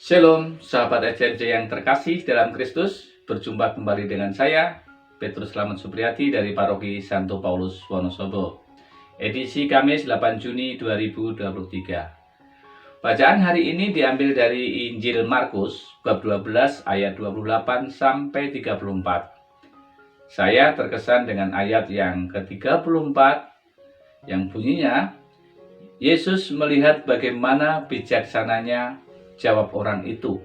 Shalom, sahabat SCMJ yang terkasih dalam Kristus. Berjumpa kembali dengan saya, Petrus Slamet Supriyadi dari Paroki Santo Paulus Wonosobo. Edisi Kamis 8 Juni 2023. Bacaan hari ini diambil dari Injil Markus bab 12 ayat 28 sampai 34. Saya terkesan dengan ayat yang ke-34 yang bunyinya, Yesus melihat bagaimana bijaksananya jawab orang itu,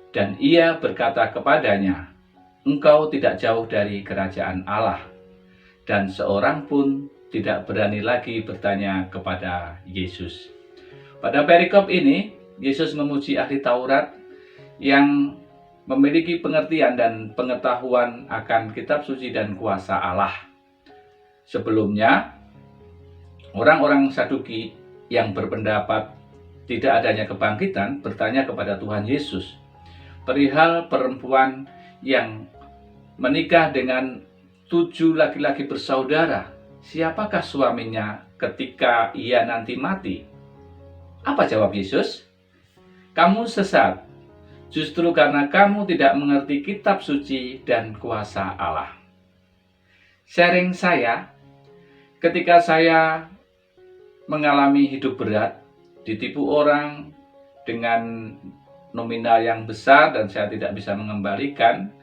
dan ia berkata kepadanya, engkau tidak jauh dari kerajaan Allah. Dan seorang pun tidak berani lagi bertanya kepada Yesus. Pada perikop ini, Yesus memuji ahli Taurat yang memiliki pengertian dan pengetahuan akan kitab suci dan kuasa Allah. Sebelumnya, orang-orang Saduki yang berpendapat tidak adanya kebangkitan bertanya kepada Tuhan Yesus perihal perempuan yang menikah dengan 7 laki-laki bersaudara. Siapakah suaminya ketika ia nanti mati? Apa jawab Yesus? Kamu sesat, justru karena kamu tidak mengerti kitab suci dan kuasa Allah. Sharing saya, ketika saya mengalami hidup berat, ditipu orang dengan nominal yang besar dan saya tidak bisa mengembalikan,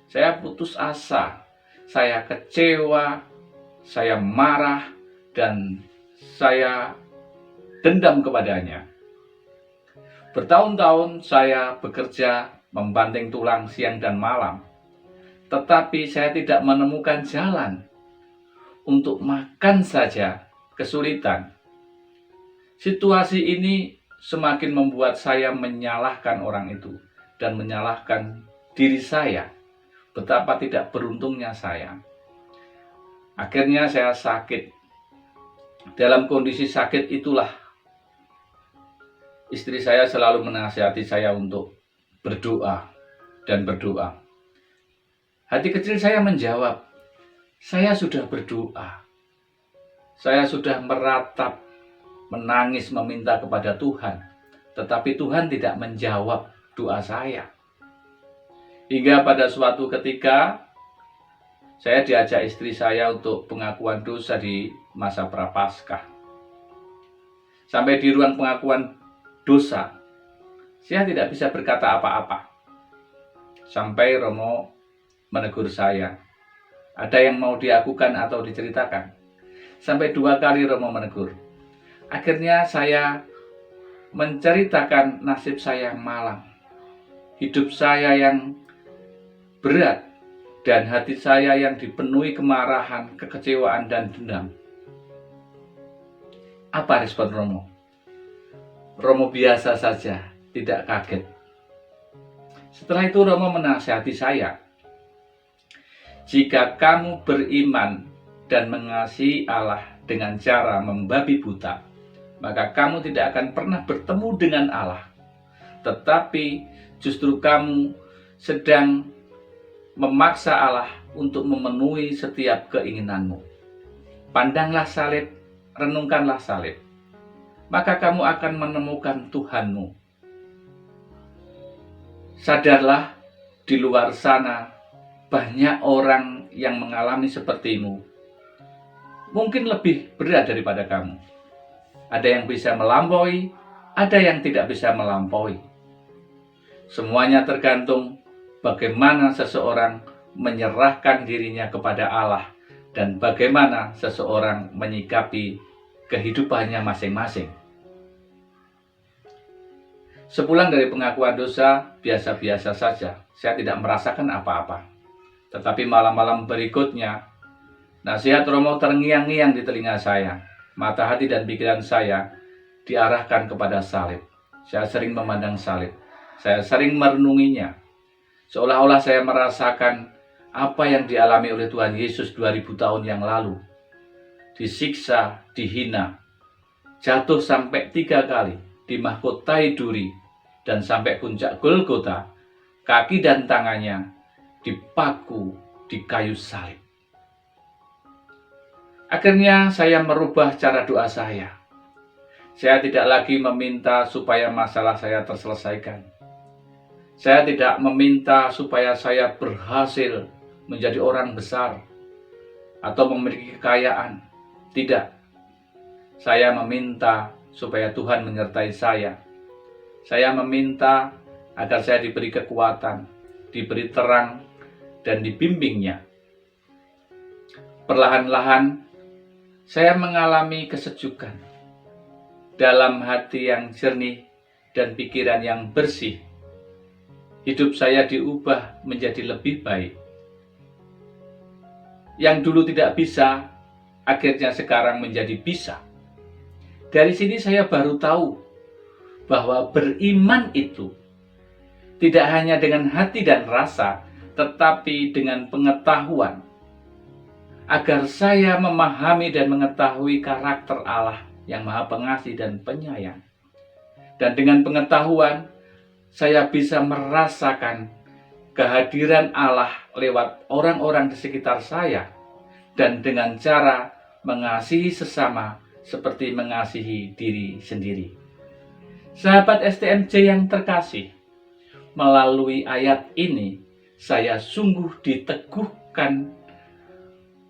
saya putus asa, saya kecewa, saya marah, dan saya dendam kepadanya. Bertahun-tahun saya bekerja membanting tulang siang dan malam, tetapi saya tidak menemukan jalan. Untuk makan saja kesulitan. Situasi ini semakin membuat saya menyalahkan orang itu dan menyalahkan diri saya. Betapa tidak beruntungnya saya. Akhirnya saya sakit. Dalam kondisi sakit itulah istri saya selalu menasihati saya untuk berdoa dan berdoa. Hati kecil saya menjawab, saya sudah berdoa. Saya sudah meratap, menangis meminta kepada Tuhan, tetapi Tuhan tidak menjawab doa saya. Hingga pada suatu ketika saya diajak istri saya untuk pengakuan dosa di masa Prapaskah. Sampai di ruang pengakuan dosa, saya tidak bisa berkata apa-apa. Sampai Romo menegur saya, ada yang mau diakukan atau diceritakan? Sampai 2 kali Romo menegur. Akhirnya saya menceritakan nasib saya yang malang, hidup saya yang berat, dan hati saya yang dipenuhi kemarahan, kekecewaan, dan dendam. Apa respon Romo? Romo biasa saja, tidak kaget. Setelah itu Romo menasihati saya, jika kamu beriman dan mengasihi Allah dengan cara membabi buta, maka kamu tidak akan pernah bertemu dengan Allah. Tetapi justru kamu sedang memaksa Allah untuk memenuhi setiap keinginanmu. Pandanglah salib, renungkanlah salib, maka kamu akan menemukan Tuhanmu. Sadarlah, di luar sana banyak orang yang mengalami sepertimu. Mungkin lebih berat daripada kamu. Ada yang bisa melampaui, ada yang tidak bisa melampaui. Semuanya tergantung bagaimana seseorang menyerahkan dirinya kepada Allah dan bagaimana seseorang menyikapi kehidupannya masing-masing. Sepulang dari pengakuan dosa, biasa-biasa saja. Saya tidak merasakan apa-apa. Tetapi malam-malam berikutnya, nasihat Romo terngiang-ngiang di telinga saya. Mata hati dan pikiran saya diarahkan kepada salib. Saya sering memandang salib. Saya sering merenunginya. Seolah-olah saya merasakan apa yang dialami oleh Tuhan Yesus 2000 tahun yang lalu. Disiksa, dihina, jatuh sampai 3 kali, dimahkotai duri, dan sampai puncak Golgota, kaki dan tangannya dipaku di kayu salib. Akhirnya saya merubah cara doa saya. Saya tidak lagi meminta supaya masalah saya terselesaikan. Saya tidak meminta supaya saya berhasil menjadi orang besar atau memiliki kekayaan. Tidak. Saya meminta supaya Tuhan menyertai saya. Saya meminta agar saya diberi kekuatan, diberi terang, dan dibimbingnya. Perlahan-lahan saya mengalami kesejukan dalam hati yang jernih dan pikiran yang bersih. Hidup saya diubah menjadi lebih baik. Yang dulu tidak bisa, akhirnya sekarang menjadi bisa. Dari sini saya baru tahu bahwa beriman itu tidak hanya dengan hati dan rasa, tetapi dengan pengetahuan. Agar saya memahami dan mengetahui karakter Allah yang Maha Pengasih dan Penyayang. Dan dengan pengetahuan, saya bisa merasakan kehadiran Allah lewat orang-orang di sekitar saya. Dan dengan cara mengasihi sesama seperti mengasihi diri sendiri. Sahabat STMJ yang terkasih, melalui ayat ini saya sungguh diteguhkan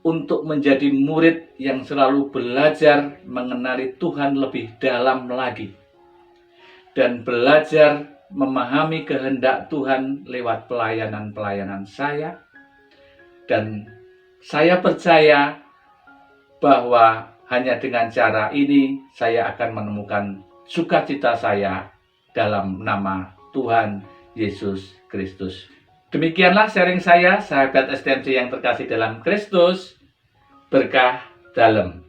untuk menjadi murid yang selalu belajar mengenali Tuhan lebih dalam lagi dan belajar memahami kehendak Tuhan lewat pelayanan-pelayanan saya. Dan saya percaya bahwa hanya dengan cara ini saya akan menemukan sukacita saya dalam nama Tuhan Yesus Kristus. Demikianlah sharing saya, sahabat STMJ yang terkasih dalam Kristus. Berkah dalam.